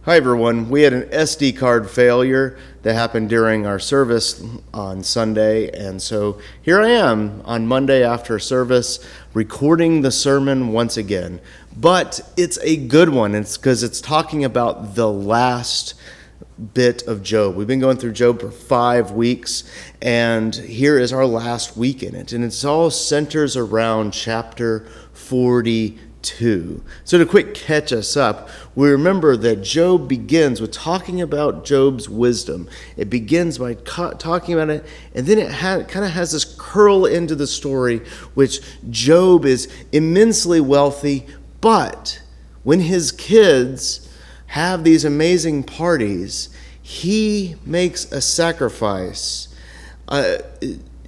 Hi everyone, we had an SD card failure that happened during our service on Sunday, and so here I am on Monday after service recording the sermon once again. But it's a good one, it's because it's talking about the last bit of Job. We've been going through Job for 5 weeks, and here is our last week in it, and it's all centers around chapter 42. So to quick catch us up, we remember that Job begins with talking about Job's wisdom. It begins by talking about it, and then it kind of has this curl into the story, which Job is immensely wealthy, but when his kids have these amazing parties, he makes a sacrifice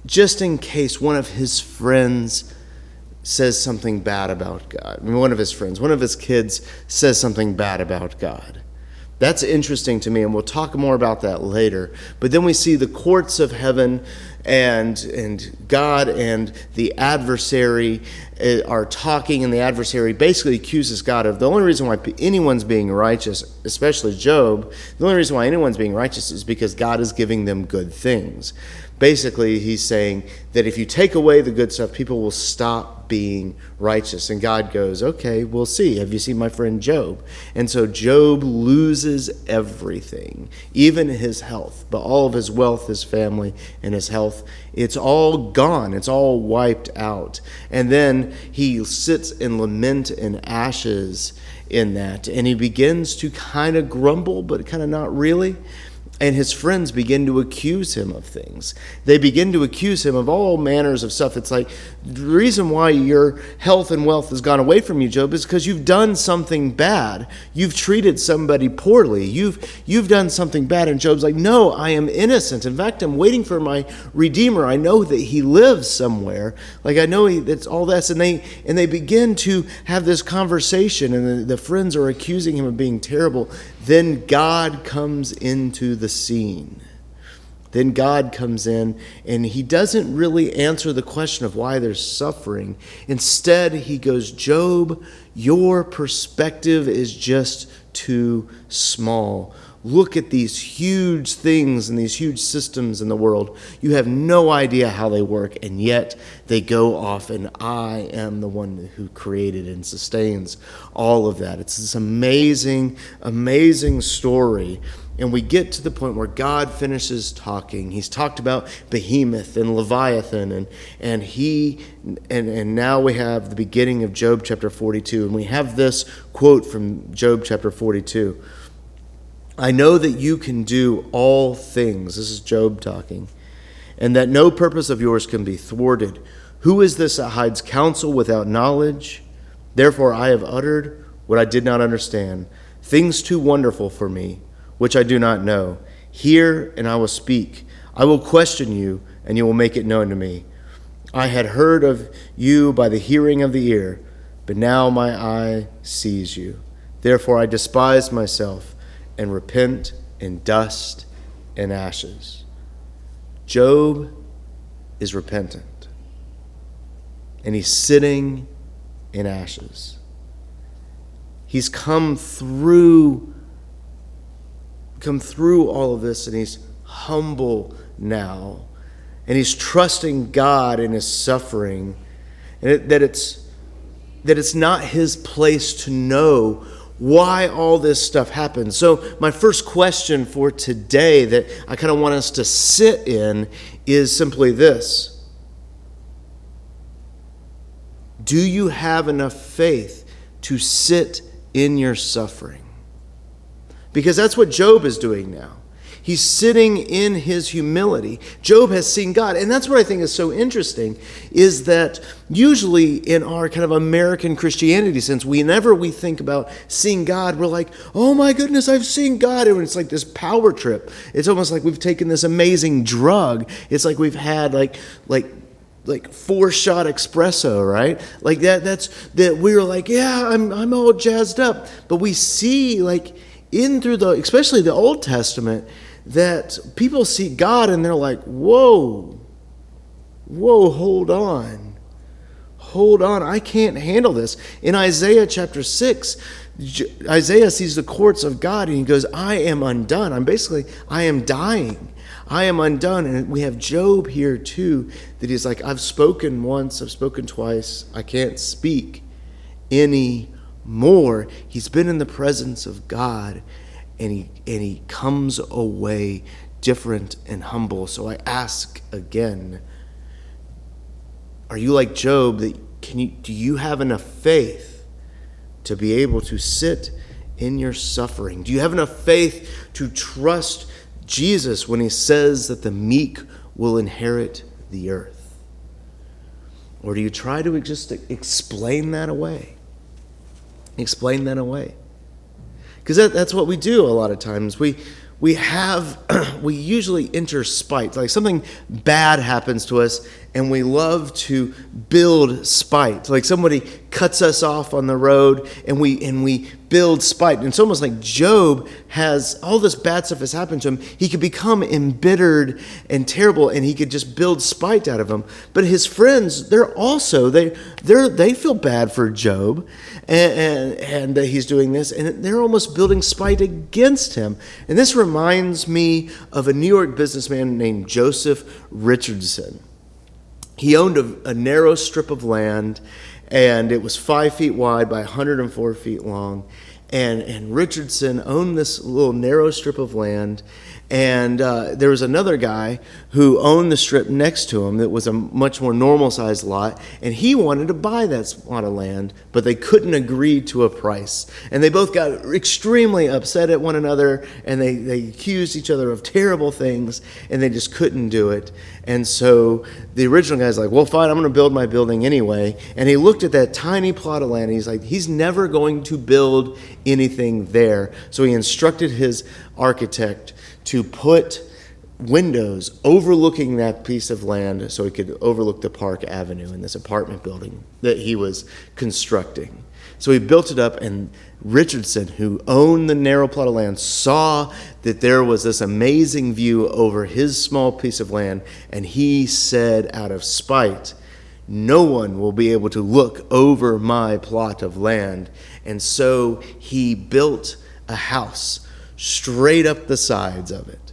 just in case one of his friends says something bad about God. I mean, one of his kids says something bad about God. That's interesting to me, and we'll talk more about that later. But then we see the courts of heaven and God and the adversary are talking, and the adversary basically accuses God of the only reason why anyone's being righteous, especially Job, the only reason why anyone's being righteous is because God is giving them good things. Basically, he's saying that if you take away the good stuff, people will stop being righteous. And God goes, okay, we'll see. Have you seen my friend Job? And so Job loses everything, even his health, but all of his wealth, his family, and his health, it's all gone. It's all wiped out. And then he sits in lament and ashes in that. And he begins to kind of grumble, but kind of not really. And his friends begin to accuse him of things. They begin to accuse him of all manners of stuff. It's like, the reason why your health and wealth has gone away from you, Job, is because you've done something bad. You've treated somebody poorly. You've done something bad. And Job's like, no, I am innocent. In fact, I'm waiting for my Redeemer. I know that he lives somewhere. Like, I know that's all this. And they begin to have this conversation, and the friends are accusing him of being terrible. Then God comes into the scene. Then God comes in, and he doesn't really answer the question of why they're suffering. Instead, he goes, Job, your perspective is just too small. Look at these huge things and these huge systems in the world. You have no idea how they work, and yet they go off, and I am the one who created and sustains all of that. It's this amazing, amazing story. And we get to the point where God finishes talking. He's talked about Behemoth and Leviathan, and now we have the beginning of Job chapter 42. And we have this quote from Job chapter 42. I know that you can do all things. This is Job talking. And that no purpose of yours can be thwarted. Who is this that hides counsel without knowledge? Therefore I have uttered what I did not understand, things too wonderful for me, which I do not know. Hear, and I will speak. I will question you, and you will make it known to me. I had heard of you by the hearing of the ear, but now my eye sees you. Therefore I despise myself and repent in dust and ashes. Job is repentant, and he's sitting in ashes. He's come through all of this, and he's humble now, and he's trusting God in his suffering, and that it's not his place to know why all this stuff happens. So my first question for today that I kind of want us to sit in is simply this: do you have enough faith to sit in your suffering? Because that's what Job is doing now. He's sitting in his humility. Job has seen God. And that's what I think is so interesting, is that usually in our kind of American Christianity sense, whenever we think about seeing God, we're like, oh my goodness, I've seen God. And it's like this power trip. It's almost like we've taken this amazing drug. It's like we've had like 4-shot espresso, right? Like that's we were like, yeah, I'm all jazzed up. But we see especially the Old Testament, that people see God and they're like, whoa, hold on, I can't handle this. In Isaiah chapter 6, Isaiah sees the courts of God and he goes, I am undone. I am dying. I am undone. And we have Job here too, that he's like, I've spoken once, I've spoken twice, I can't speak anymore. He's been in the presence of God, and he comes away different and humble. So I ask again, are you like Job? Do you have enough faith to be able to sit in your suffering? Do you have enough faith to trust Jesus when he says that the meek will inherit the earth? Or do you try to just explain that away? Explain that away. Because that's what we do a lot of times. We usually enter spite. Like something bad happens to us and we love to build spite. Like somebody cuts us off on the road and we build spite. And it's almost like Job has all this bad stuff has happened to him. He could become embittered and terrible, and he could just build spite out of him. But his friends, they feel bad for Job and that he's doing this, and they're almost building spite against him. And this reminds me of a New York businessman named Joseph Richardson. He owned a narrow strip of land, and it was 5 feet wide by 104 feet long. And Richardson owned this little narrow strip of land. And there was another guy who owned the strip next to him that was a much more normal-sized lot, and he wanted to buy that lot of land, but they couldn't agree to a price. And they both got extremely upset at one another, and they accused each other of terrible things, and they just couldn't do it. And so the original guy's like, well, fine, I'm going to build my building anyway. And he looked at that tiny plot of land, and he's like, he's never going to build anything there. So he instructed his architect to put windows overlooking that piece of land so he could overlook the Park Avenue in this apartment building that he was constructing. So he built it up, and Richardson, who owned the narrow plot of land, saw that there was this amazing view over his small piece of land, and he said out of spite, no one will be able to look over my plot of land. And so he built a house straight up the sides of it.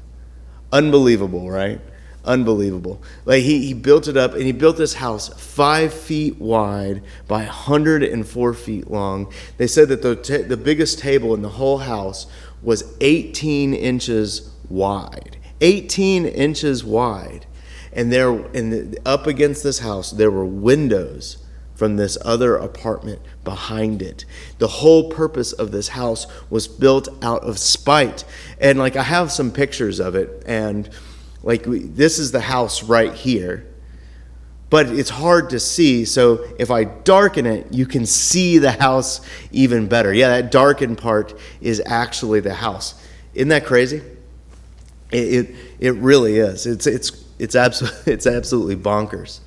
Unbelievable, right? Unbelievable. Like he built it up, and he built this house 5 feet wide by 104 feet long. They said that the biggest table in the whole house was 18 inches wide. 18 inches wide. And up against this house, there were windows from this other apartment behind it. The whole purpose of this house was built out of spite. And I have some pictures of it, and this is the house right here. But it's hard to see, so if I darken it, you can see the house even better. Yeah, that darkened part is actually the house. Isn't that crazy? It really is. It's absolutely bonkers.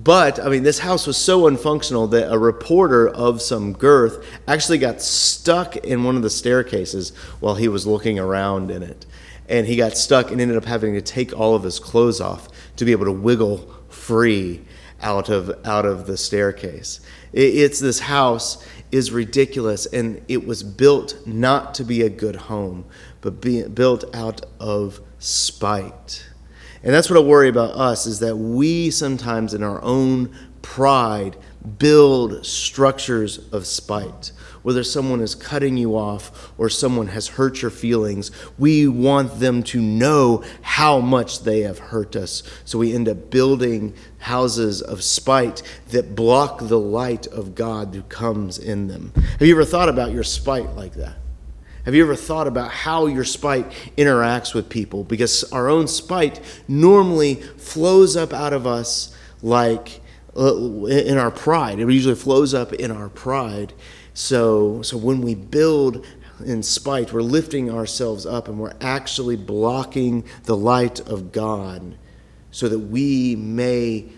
But, this house was so unfunctional that a reporter of some girth actually got stuck in one of the staircases while he was looking around in it. And he got stuck and ended up having to take all of his clothes off to be able to wiggle free out of the staircase. This house is ridiculous, and it was built not to be a good home, but built out of spite. And that's what I worry about us, is that we sometimes in our own pride build structures of spite. Whether someone is cutting you off or someone has hurt your feelings, we want them to know how much they have hurt us. So we end up building houses of spite that block the light of God who comes in them. Have you ever thought about your spite like that? Have you ever thought about how your spite interacts with people? Because our own spite normally flows up out of us like in our pride. It usually flows up in our pride. So when we build in spite, we're lifting ourselves up, and we're actually blocking the light of God so that we may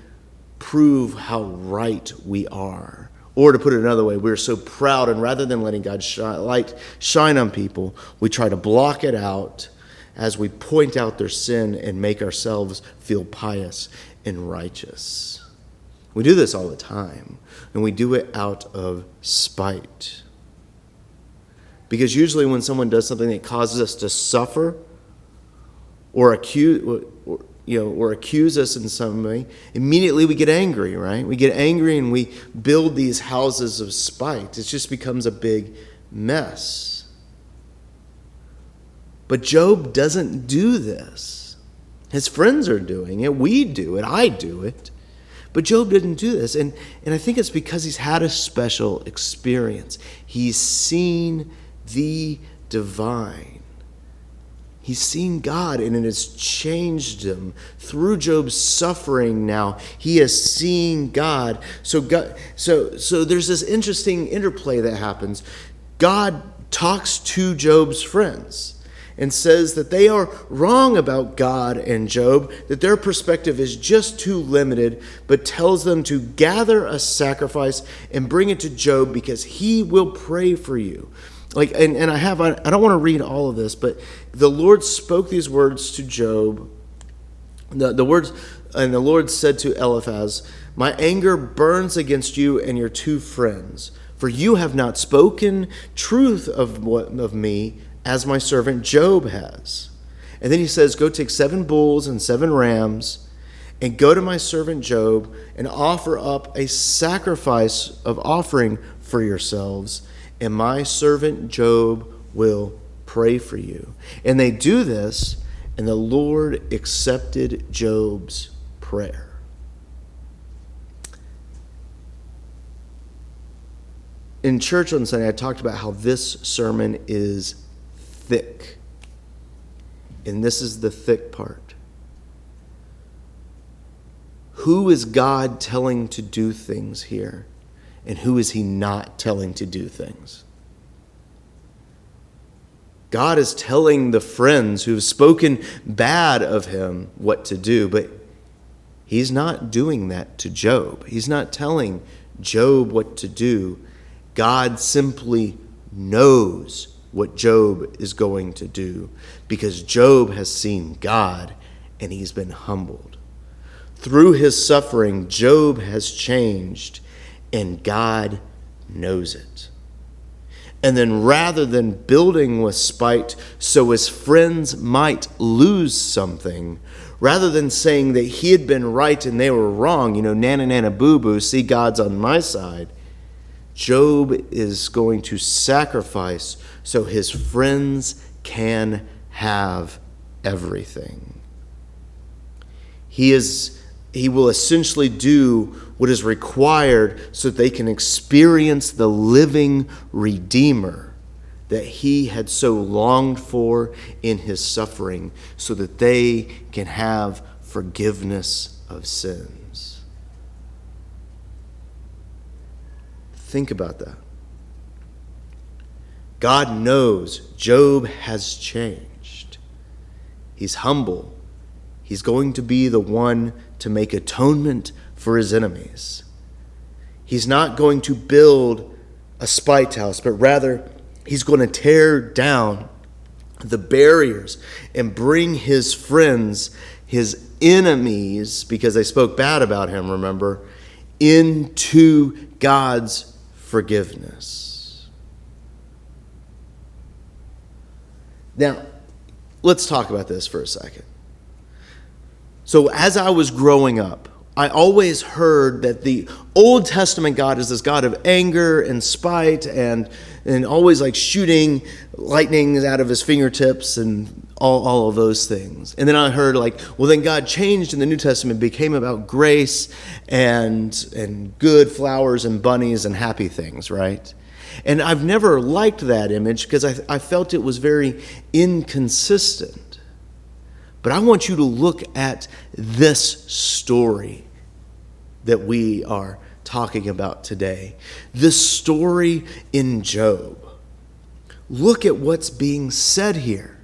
prove how right we are. Or to put it another way, we're so proud, and rather than letting God's light shine on people, we try to block it out as we point out their sin and make ourselves feel pious and righteous. We do this all the time, and we do it out of spite. Because usually when someone does something that causes us to suffer or accuse us in some way, immediately we get angry, right? We get angry and we build these houses of spite. It just becomes a big mess. But Job doesn't do this. His friends are doing it. We do it. I do it. But Job didn't do this. And I think it's because he's had a special experience. He's seen the divine. He's seen God, and it has changed him. Through Job's suffering now, he has seen God. So there's this interesting interplay that happens. God talks to Job's friends and says that they are wrong about God and Job, that their perspective is just too limited, but tells them to gather a sacrifice and bring it to Job because he will pray for you. I don't want to read all of this, but the Lord spoke these words to Job. The words, and the Lord said to Eliphaz, "My anger burns against you and your two friends, for you have not spoken truth of me as my servant Job has." And then he says, "Go take 7 bulls and 7 rams and go to my servant Job and offer up a sacrifice of offering for yourselves, and my servant Job will pray for you." And they do this, and the Lord accepted Job's prayer. In church on Sunday, I talked about how this sermon is thick. And this is the thick part. Who is God telling to do things here? And who is he not telling to do things? God is telling the friends who have spoken bad of him what to do, but he's not doing that to Job. He's not telling Job what to do. God simply knows what Job is going to do because Job has seen God and he's been humbled. Through his suffering, Job has changed and God knows it. And then rather than building with spite so his friends might lose something, rather than saying that he had been right and they were wrong, nana nana boo boo, see, God's on my side, Job is going to sacrifice so his friends can have everything. He will essentially do what is required so that they can experience the living Redeemer that he had so longed for in his suffering, so that they can have forgiveness of sins. Think about that. God knows Job has changed. He's humble. He's going to be the one to make atonement for his enemies. He's not going to build a spite house, but rather he's going to tear down the barriers and bring his friends, his enemies, because they spoke bad about him, remember, into God's forgiveness. Now, let's talk about this for a second. So as I was growing up, I always heard that the Old Testament God is this God of anger and spite and always like shooting lightnings out of his fingertips and all of those things. And then I heard then God changed in the New Testament, became about grace and good flowers and bunnies and happy things, right? And I've never liked that image because I felt it was very inconsistent. But I want you to look at this story that we are talking about today. This story in Job. Look at what's being said here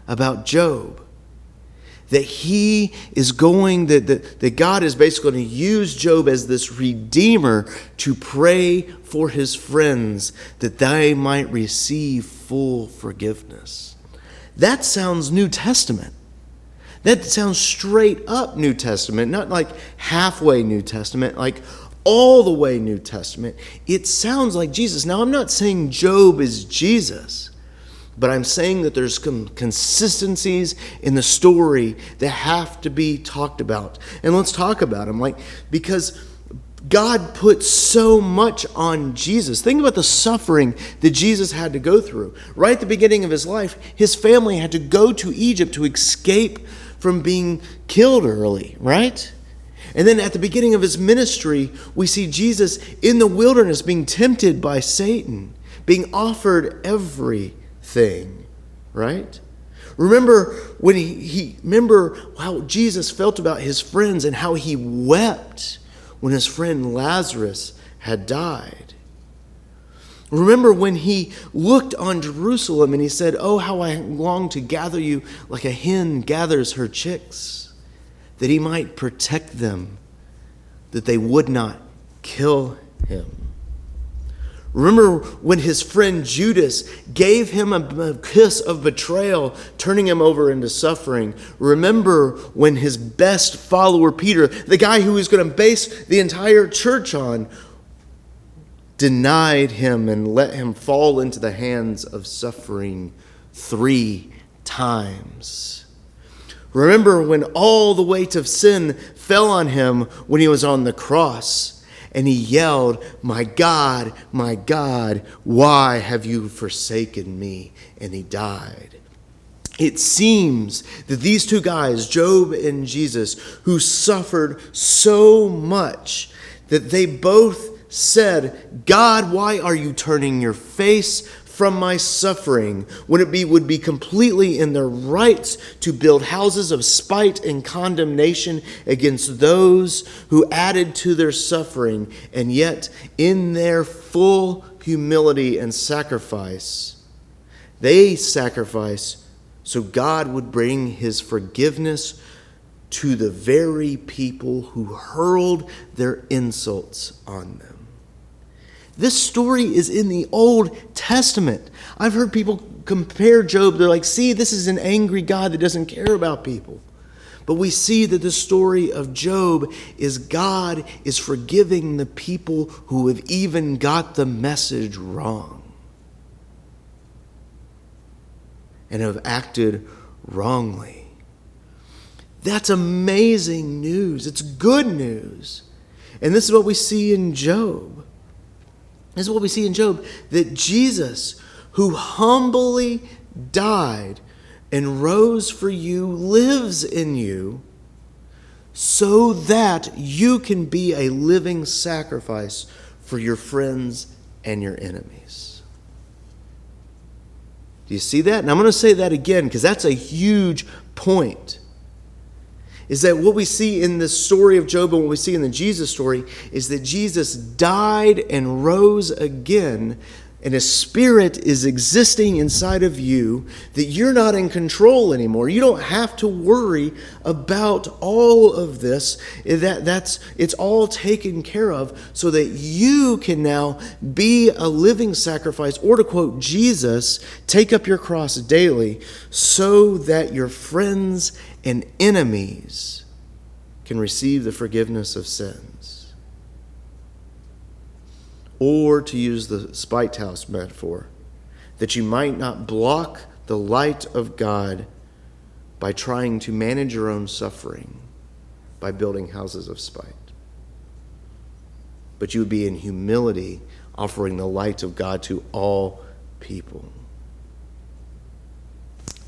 about Job. That he is that God is basically going to use Job as this redeemer to pray for his friends that they might receive full forgiveness. That sounds New Testament. That sounds straight up New Testament, not like halfway New Testament, like all the way New Testament, it sounds like Jesus. Now, I'm not saying Job is Jesus, but I'm saying that there's consistencies in the story that have to be talked about. And let's talk about them, because God put so much on Jesus. Think about the suffering that Jesus had to go through. Right at the beginning of his life, his family had to go to Egypt to escape from being killed early, right? And then at the beginning of his ministry, we see Jesus in the wilderness being tempted by Satan, being offered everything, right? Remember when remember how Jesus felt about his friends and how he wept when his friend Lazarus had died. Remember when he looked on Jerusalem and he said, "Oh, how I long to gather you like a hen gathers her chicks, that he might protect them, that they would not kill him." Remember when his friend Judas gave him a kiss of betrayal, turning him over into suffering. Remember when his best follower, Peter, the guy who was going to base the entire church on, denied him and let him fall into the hands of suffering 3 times. Remember when all the weight of sin fell on him when he was on the cross. And he yelled, my God, why have you forsaken me?" And he died. It seems that these 2 guys, Job and Jesus, who suffered so much that they both said, "God, why are you turning your face from my suffering?" when it would be completely in their rights to build houses of spite and condemnation against those who added to their suffering, and yet in their full humility and sacrifice, they sacrifice so God would bring his forgiveness to the very people who hurled their insults on them. This story is in the Old Testament. I've heard people compare Job. They're like, "See, this is an angry God that doesn't care about people." But we see that the story of Job is God is forgiving the people who have even got the message wrong and have acted wrongly. That's amazing news. It's good news. And this is what we see in Job. This is what we see in Job, that Jesus, who humbly died and rose for you, lives in you so that you can be a living sacrifice for your friends and your enemies. Do you see that? And I'm going to say that again because that's a huge point. Is that what we see in the story of Job and what we see in the Jesus story is that Jesus died and rose again, and his spirit is existing inside of you, that you're not in control anymore. You don't have to worry about all of this. It's all taken care of so that you can now be a living sacrifice, or to quote Jesus, take up your cross daily so that your friends and enemies can receive the forgiveness of sins. Or to use the spite house metaphor, that you might not block the light of God by trying to manage your own suffering by building houses of spite. But you would be in humility offering the light of God to all people.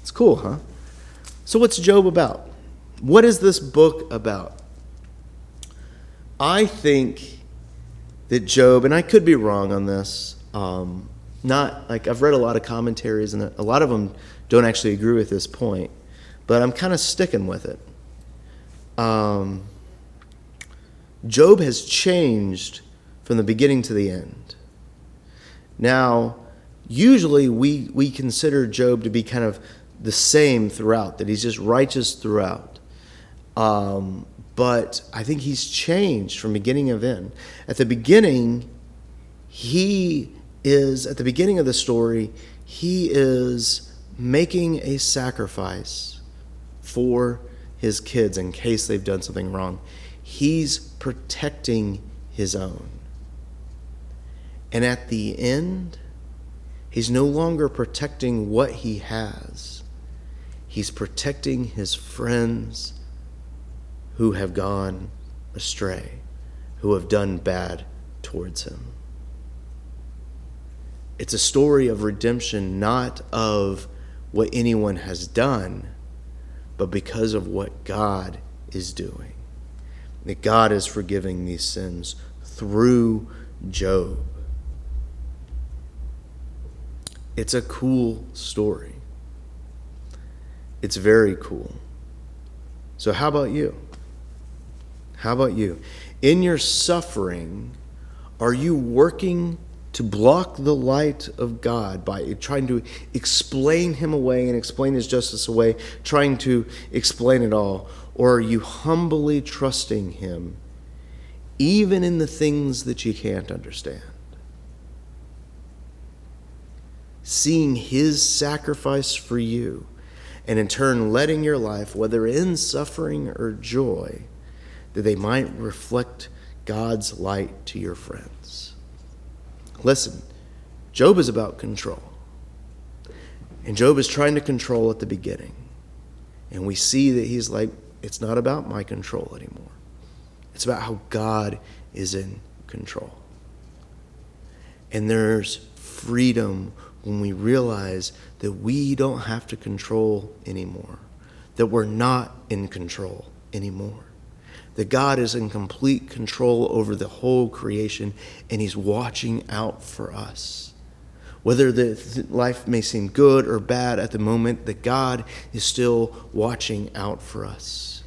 It's cool, huh? So what's Job about? What is this book about? I think that Job, and I could be wrong on this, I've read a lot of commentaries and a lot of them don't actually agree with this point, but I'm kind of sticking with it. Job has changed from the beginning to the end. Now, usually we consider Job to be kind of the same throughout, that he's just righteous throughout. But I think he's changed from beginning of end. At the beginning, at the beginning of the story, he is making a sacrifice for his kids in case they've done something wrong. He's protecting his own. And at the end, he's no longer protecting what he has. He's protecting his friends who have gone astray, who have done bad towards him. It's a story of redemption, not of what anyone has done, but because of what God is doing. That God is forgiving these sins through Job. It's a cool story. It's very cool. So how about you? How about you? In your suffering, are you working to block the light of God by trying to explain him away and explain his justice away, trying to explain it all? Or are you humbly trusting him, even in the things that you can't understand? Seeing his sacrifice for you, and in turn letting your life, whether in suffering or joy, that they might reflect God's light to your friends. Listen, Job is about control. And Job is trying to control at the beginning. And we see that he's like, it's not about my control anymore. It's about how God is in control. And there's freedom when we realize that we don't have to control anymore, that we're not in control anymore, that God is in complete control over the whole creation, and he's watching out for us. Whether the life may seem good or bad at the moment, that God is still watching out for us.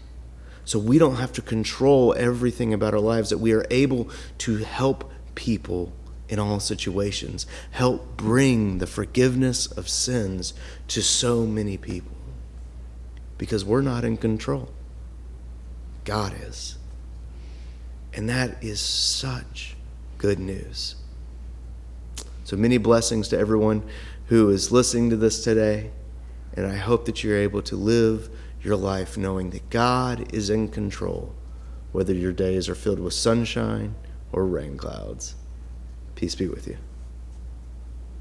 So we don't have to control everything about our lives, that we are able to help people in all situations, help bring the forgiveness of sins to so many people. Because we're not in control. God is. And that is such good news. So many blessings to everyone who is listening to this today. And I hope that you're able to live your life knowing that God is in control, whether your days are filled with sunshine or rain clouds. Peace be with you.